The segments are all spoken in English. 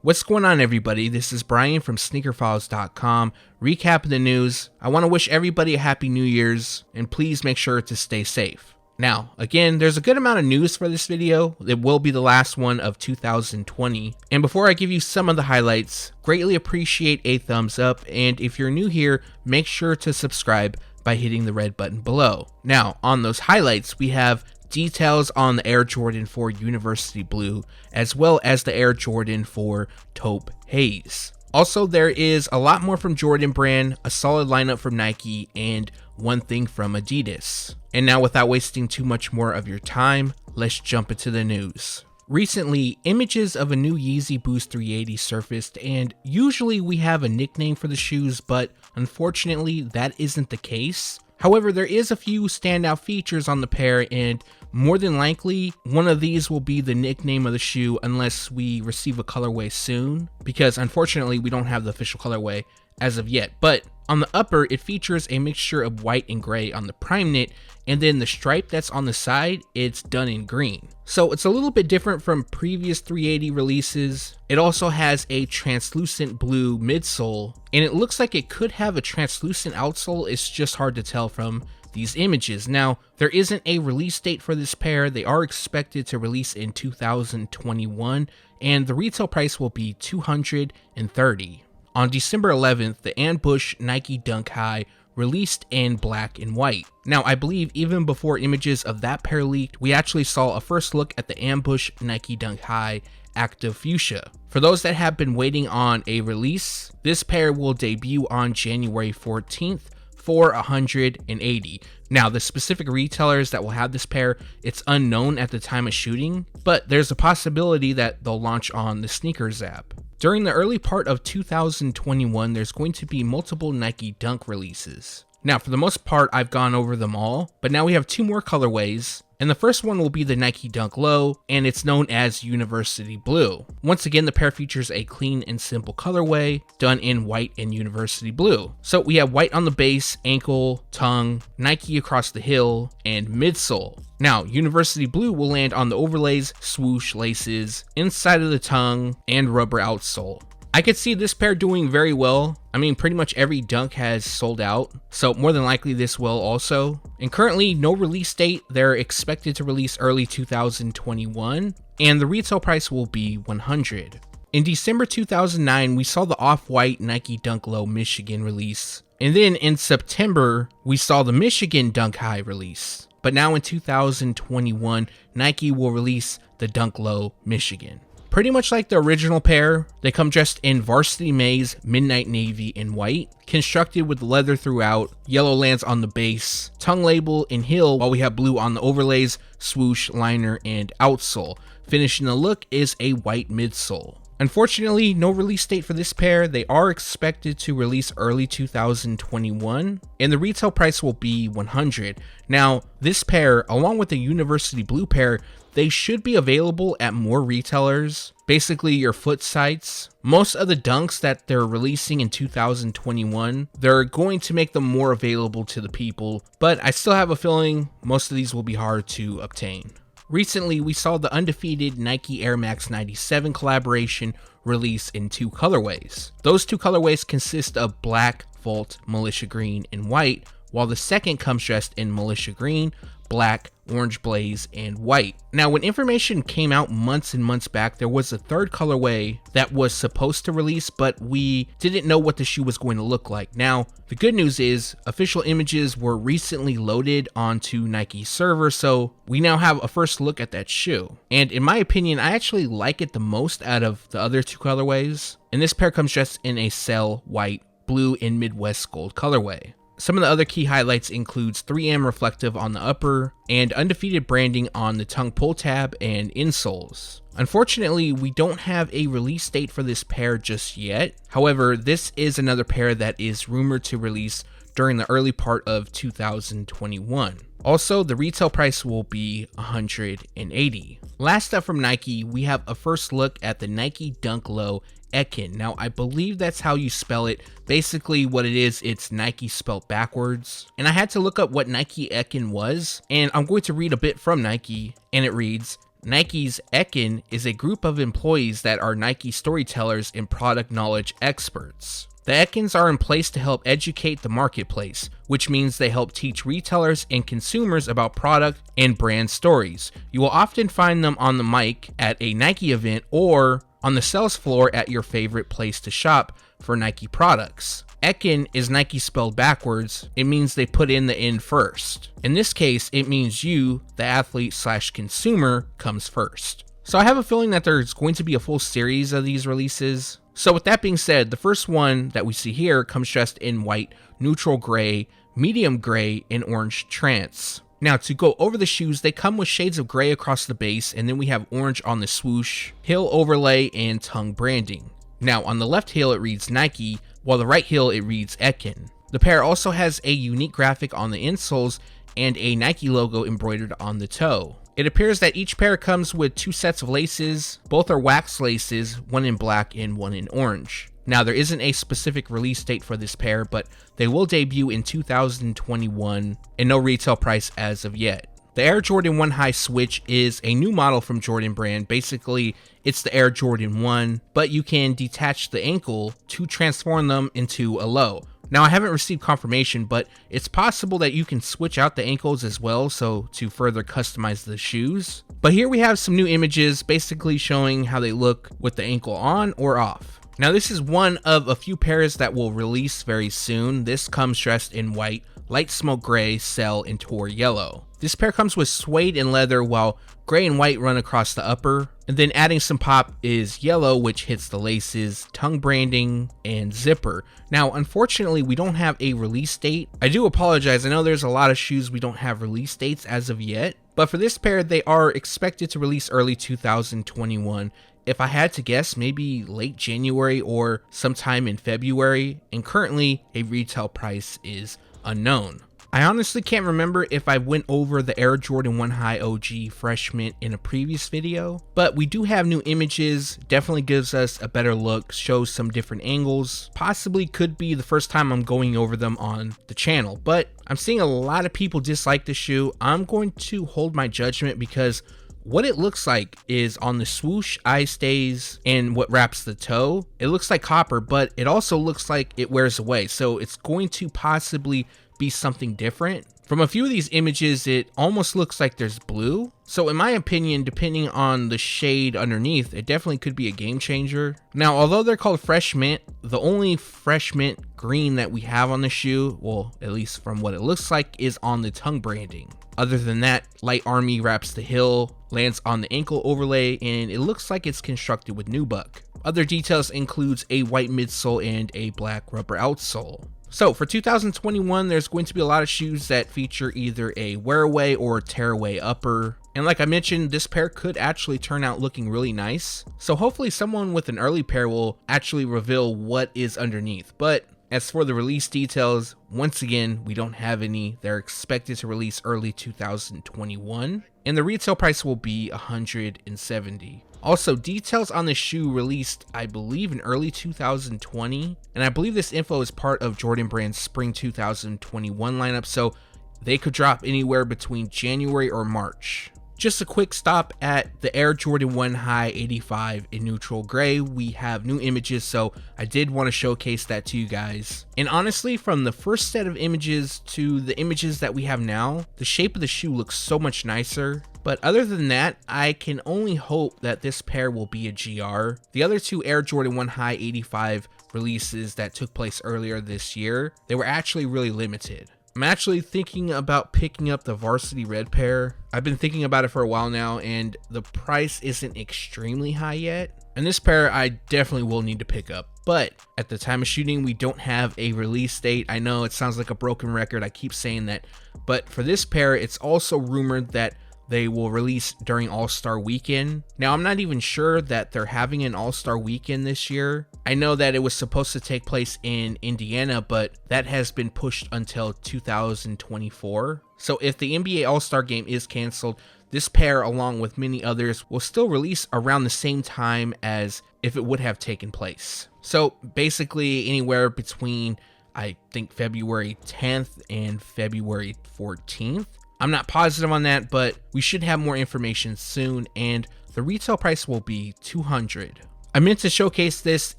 What's going on, everybody? This is Brian from SneakerFiles.com, recapping the news. I want to wish everybody a happy New Year's, and please make sure to stay safe. Now, again, there's a good amount of news for this video. It will be the last one of 2020. And before I give you some of the highlights, greatly appreciate a thumbs up, and if you're new here, make sure to subscribe by hitting the red button below. Now, on those highlights, we have details on the Air Jordan 4 University Blue, as well as the Air Jordan 4 Taupe Haze. Also, there is a lot more from Jordan Brand, a solid lineup from Nike, and one thing from Adidas. And now, without wasting too much more of your time, let's jump into the news. Recently, images of a new Yeezy Boost 380 surfaced, and usually we have a nickname for the shoes, but unfortunately that isn't the case. However, there is a few standout features on the pair, and more than likely, one of these will be the nickname of the shoe unless we receive a colorway soon, because unfortunately we don't have the official colorway as of yet. But on the upper, it features a mixture of white and gray on the prime knit, and then the stripe that's on the side, it's done in green. So it's a little bit different from previous 380 releases. It also has a translucent blue midsole, and it looks like it could have a translucent outsole. It's just hard to tell from these images. Now, there isn't a release date for this pair. They are expected to release in 2021, and the retail price will be $230. On December 11th, the Ambush Nike Dunk High released in black and white. Now, I believe even before images of that pair leaked, we actually saw a first look at the Ambush Nike Dunk High Active Fuchsia. For those that have been waiting on a release, this pair will debut on January 14th for $180. Now, the specific retailers that will have this pair, it's unknown at the time of shooting, but there's a possibility that they'll launch on the Sneakers app. During the early part of 2021, there's going to be multiple Nike Dunk releases. Now, for the most part, I've gone over them all, but now we have two more colorways, and the first one will be the Nike Dunk Low, and it's known as University Blue. Once again, the pair features a clean and simple colorway, done in white and University Blue. So we have white on the base, ankle, tongue, Nike across the heel, and midsole. Now, University Blue will land on the overlays, swoosh laces, inside of the tongue, and rubber outsole. I could see this pair doing very well. I mean, pretty much every Dunk has sold out, so more than likely this will also. And currently, no release date. They're expected to release early 2021, and the retail price will be $100. In December 2009, we saw the off-white Nike Dunk Low Michigan release, and then in September, we saw the Michigan Dunk High release. But now in 2021, Nike will release the Dunk Low Michigan. Pretty much like the original pair, they come dressed in Varsity Maize, Midnight Navy, and white, constructed with leather throughout, yellow lands on the base, tongue label, and heel, while we have blue on the overlays, swoosh, liner, and outsole. Finishing the look is a white midsole. Unfortunately, no release date for this pair. They are expected to release early 2021, and the retail price will be $100. Now, this pair, along with the University Blue pair, they should be available at more retailers, basically your foot sites. Most of the Dunks that they're releasing in 2021, they're going to make them more available to the people, but I still have a feeling most of these will be hard to obtain. Recently, we saw the Undefeated Nike Air Max 97 collaboration release in two colorways. Those two colorways consist of black, Volt, Militia Green, and white, while the second comes dressed in Militia Green, black, orange blaze, and white. Now, when information came out months and months back, there was a third colorway that was supposed to release, but we didn't know what the shoe was going to look like. Now, the good news is official images were recently loaded onto Nike's server, so we now have a first look at that shoe. And in my opinion, I actually like it the most out of the other two colorways. And this pair comes dressed in a cell, white, blue, and Midwest gold colorway. Some of the other key highlights includes 3M reflective on the upper and Undefeated branding on the tongue pull tab and insoles. Unfortunately, we don't have a release date for this pair just yet. However, this is another pair that is rumored to release during the early part of 2021. Also, the retail price will be $180. Last up from Nike, we have a first look at the Nike Dunk Low EKIN. Now, I believe that's how you spell it. Basically, what it is, it's Nike spelled backwards. And I had to look up what Nike EKIN was, and I'm going to read a bit from Nike, and it reads, Nike's Ekkin is a group of employees that are Nike storytellers and product knowledge experts. The Ekkins are in place to help educate the marketplace, which means they help teach retailers and consumers about product and brand stories. You will often find them on the mic at a Nike event or on the sales floor at your favorite place to shop for Nike products. Ekkin is Nike spelled backwards. It means they put in the N first. In this case, it means you, the athlete / consumer, comes first. So I have a feeling that there's going to be a full series of these releases. So with that being said, the first one that we see here comes dressed in white, neutral gray, medium gray, and orange trance. Now to go over the shoes, they come with shades of gray across the base, and then we have orange on the swoosh, heel overlay, and tongue branding. Now on the left heel it reads Nike, while the right heel it reads Ekkin. The pair also has a unique graphic on the insoles and a Nike logo embroidered on the toe. It appears that each pair comes with 2 sets of laces. Both are wax laces, one in black and one in orange. Now there isn't a specific release date for this pair, but they will debut in 2021 and no retail price as of yet. The Air Jordan 1 High Switch is a new model from Jordan Brand. Basically, it's the Air Jordan 1, but you can detach the ankle to transform them into a low. Now I haven't received confirmation, but it's possible that you can switch out the ankles as well, so to further customize the shoes. But here we have some new images basically showing how they look with the ankle on or off. Now this is one of a few pairs that will release very soon. This comes dressed in white, light smoke gray, cell, and tour yellow. This pair comes with suede and leather, while gray and white run across the upper, and then adding some pop is yellow, which hits the laces, tongue branding, and zipper. Now unfortunately we don't have a release date. I do apologize, I know there's a lot of shoes we don't have release dates as of yet, but for this pair they are expected to release early 2021. If I had to guess, maybe late January or sometime in February, and currently a retail price is unknown. I honestly can't remember if I went over the Air Jordan 1 High OG Fresh Mint in a previous video, but we do have new images. Definitely gives us a better look, shows some different angles. Possibly could be the first time I'm going over them on the channel, but I'm seeing a lot of people dislike the shoe. I'm going to hold my judgment because what it looks like is on the swoosh, eye stays, and what wraps the toe, it looks like copper, but it also looks like it wears away. So it's going to possibly be something different. From a few of these images, it almost looks like there's blue. So in my opinion, depending on the shade underneath, it definitely could be a game changer. Now, although they're called Fresh Mint, the only Fresh Mint green that we have on the shoe, well, at least from what it looks like, is on the tongue branding. Other than that, Light Army wraps the heel, lands on the ankle overlay, and it looks like it's constructed with nubuck. Other details includes a white midsole and a black rubber outsole. So for 2021, there's going to be a lot of shoes that feature either a wear away or tear away upper. And like I mentioned, this pair could actually turn out looking really nice. So hopefully someone with an early pair will actually reveal what is underneath. But as for the release details, once again, we don't have any. They're expected to release early 2021, and the retail price will be $170. Also, details on the shoe released, I believe, in early 2020, and I believe this info is part of Jordan Brand's spring 2021 lineup, so they could drop anywhere between January or March. Just a quick stop at the Air Jordan 1 High 85 in neutral gray. We have new images, so I did want to showcase that to you guys. And honestly, from the first set of images to the images that we have now, the shape of the shoe looks so much nicer. But other than that, I can only hope that this pair will be a GR. The other two Air Jordan 1 High 85 releases that took place earlier this year, they were actually really limited. I'm actually thinking about picking up the Varsity Red pair. I've been thinking about it for a while now, and the price isn't extremely high yet. And this pair I definitely will need to pick up. But at the time of shooting, we don't have a release date. I know it sounds like a broken record, I keep saying that. But for this pair, it's also rumored that they will release during All-Star Weekend. Now, I'm not even sure that they're having an All-Star Weekend this year. I know that it was supposed to take place in Indiana, but that has been pushed until 2024. So if the NBA All-Star Game is canceled, this pair, along with many others, will still release around the same time as if it would have taken place. So basically anywhere between, I think, February 10th and February 14th. I'm not positive on that, but we should have more information soon, and the retail price will be $200. I meant to showcase this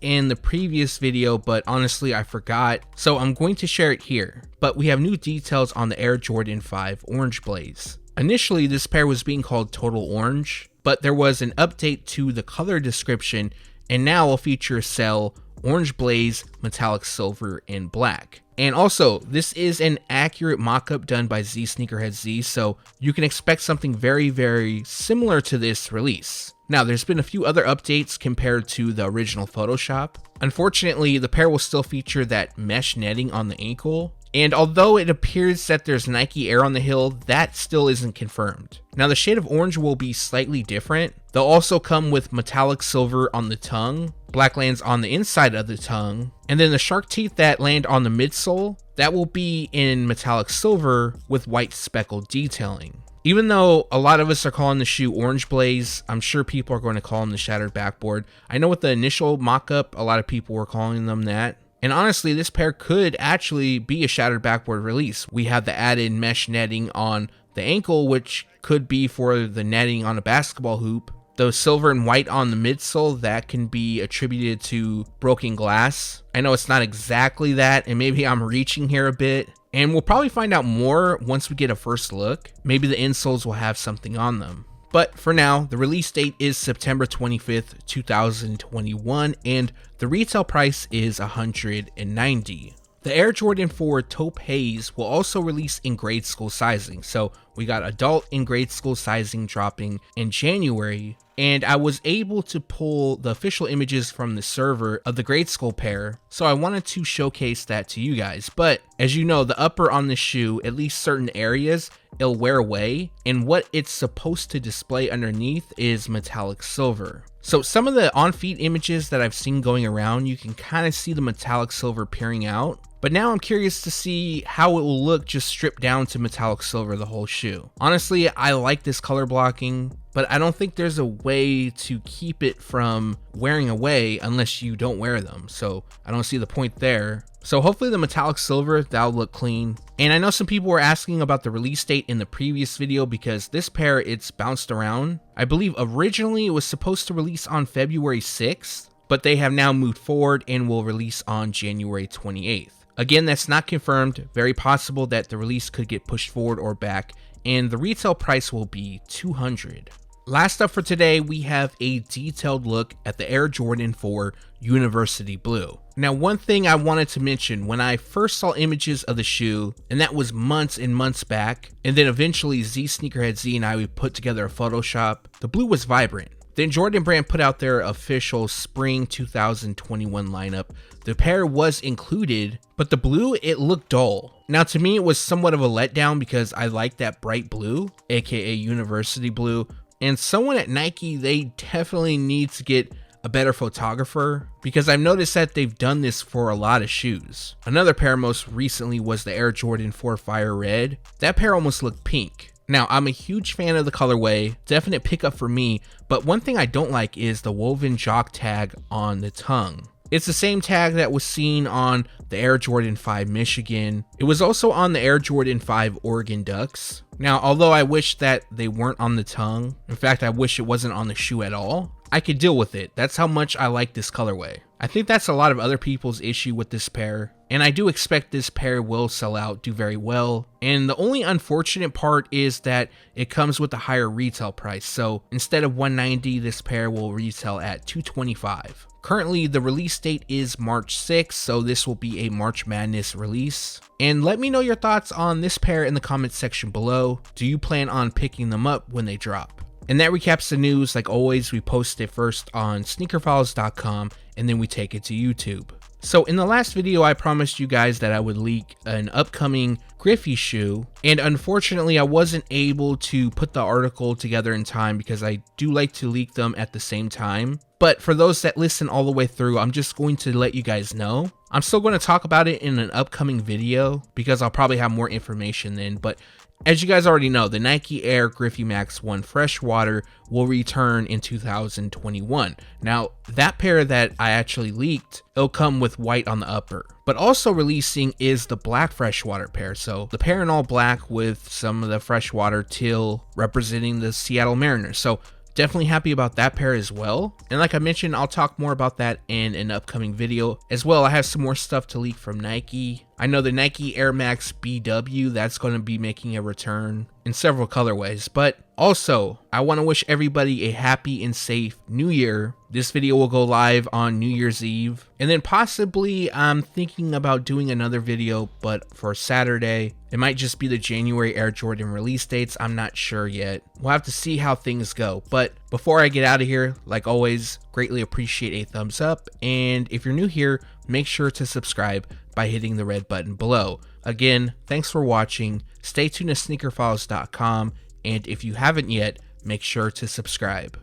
in the previous video, but honestly I forgot, so I'm going to share it here. But we have new details on the Air Jordan 5 Orange Blaze. Initially this pair was being called Total Orange, but there was an update to the color description, and now will feature Cell, Orange Blaze, Metallic Silver, and Black. And also, this is an accurate mock-up done by zsneakerheadz, so you can expect something very similar to this release. Now, there's been a few other updates compared to the original Photoshop. Unfortunately, the pair will still feature that mesh netting on the ankle, and although it appears that there's Nike Air on the heel, that still isn't confirmed. Now, the shade of orange will be slightly different. They'll also come with metallic silver on the tongue, black lands on the inside of the tongue, and then the shark teeth that land on the midsole, that will be in metallic silver with white speckled detailing. Even though a lot of us are calling the shoe Orange Blaze, I'm sure people are going to call them the Shattered Backboard. I know with the initial mock-up, a lot of people were calling them that. And honestly, this pair could actually be a Shattered Backboard release. We have the added mesh netting on the ankle, which could be for the netting on a basketball hoop. The silver and white on the midsole, that can be attributed to broken glass. I know it's not exactly that, and maybe I'm reaching here a bit. And we'll probably find out more once we get a first look. Maybe the insoles will have something on them. But for now, the release date is September 25th, 2021, and the retail price is $190. The Air Jordan 4 Taupe Haze will also release in grade school sizing. So we got adult and grade school sizing dropping in January, and I was able to pull the official images from the server of the grade school pair, so I wanted to showcase that to you guys. But as you know, the upper on the shoe, at least certain areas, it'll wear away, and what it's supposed to display underneath is metallic silver. So some of the on-feet images that I've seen going around, you can kind of see the metallic silver peering out. But now I'm curious to see how it will look just stripped down to metallic silver the whole shoe. Honestly, I like this color blocking, but I don't think there's a way to keep it from wearing away unless you don't wear them. So I don't see the point there. So hopefully the metallic silver, that'll look clean. And I know some people were asking about the release date in the previous video because this pair, it's bounced around. I believe originally it was supposed to release on February 6th, but they have now moved forward and will release on January 28th. Again, that's not confirmed. Very possible that the release could get pushed forward or back, and the retail price will be $200. Last up for today, we have a detailed look at the Air Jordan 4 University Blue. Now, one thing I wanted to mention, when I first saw images of the shoe, and that was months and months back, and then eventually zsneakerheadz and I would put together a Photoshop, the blue was vibrant. Then Jordan Brand put out their official spring 2021 lineup. The pair was included, but the blue, it looked dull. Now to me, it was somewhat of a letdown because I like that bright blue, aka University Blue. And someone at Nike, they definitely need to get a better photographer because I've noticed that they've done this for a lot of shoes. Another pair most recently was the Air Jordan 4 Fire Red. That pair almost looked pink. Now, I'm a huge fan of the colorway, definite pickup for me, but one thing I don't like is the woven jock tag on the tongue. It's the same tag that was seen on the Air Jordan 5 Michigan. It was also on the Air Jordan 5 Oregon Ducks. Now, although I wish that they weren't on the tongue, in fact, I wish it wasn't on the shoe at all, I could deal with it. That's how much I like this colorway. I think that's a lot of other people's issue with this pair, and I do expect this pair will sell out, do very well. And the only unfortunate part is that it comes with a higher retail price. So instead of $190, this pair will retail at $225. Currently, the release date is March 6th, so this will be a March Madness release. And let me know your thoughts on this pair in the comments section below. Do you plan on picking them up when they drop? And that recaps the news. Like always, we post it first on SneakerFiles.com and then we take it to YouTube. So in the last video, I promised you guys that I would leak an upcoming Griffey shoe, and unfortunately I wasn't able to put the article together in time because I do like to leak them at the same time. But for those that listen all the way through, I'm just going to let you guys know. I'm still going to talk about it in an upcoming video because I'll probably have more information then, but As you guys already know, the Nike Air Max 1 Freshwater will return in 2021. Now, that pair that I actually leaked, it'll come with white on the upper. But also releasing is the black freshwater pair. So the pair in all black with some of the freshwater teal representing the Seattle Mariners. So definitely happy about that pair as well. And like I mentioned, I'll talk more about that in an upcoming video as well. I have some more stuff to leak from Nike. I know the Nike Air Max BW, that's going to be making a return in several colorways. But also, I want to wish everybody a happy and safe new year. This video will go live on New Year's Eve. And then possibly I'm thinking about doing another video, but for Saturday. It might just be the January Air Jordan release dates. I'm not sure yet. We'll have to see how things go. But before I get out of here, like always, greatly appreciate a thumbs up. And if you're new here, make sure to subscribe by hitting the red button below. Again, thanks for watching. Stay tuned to SneakerFiles.com. And if you haven't yet, make sure to subscribe.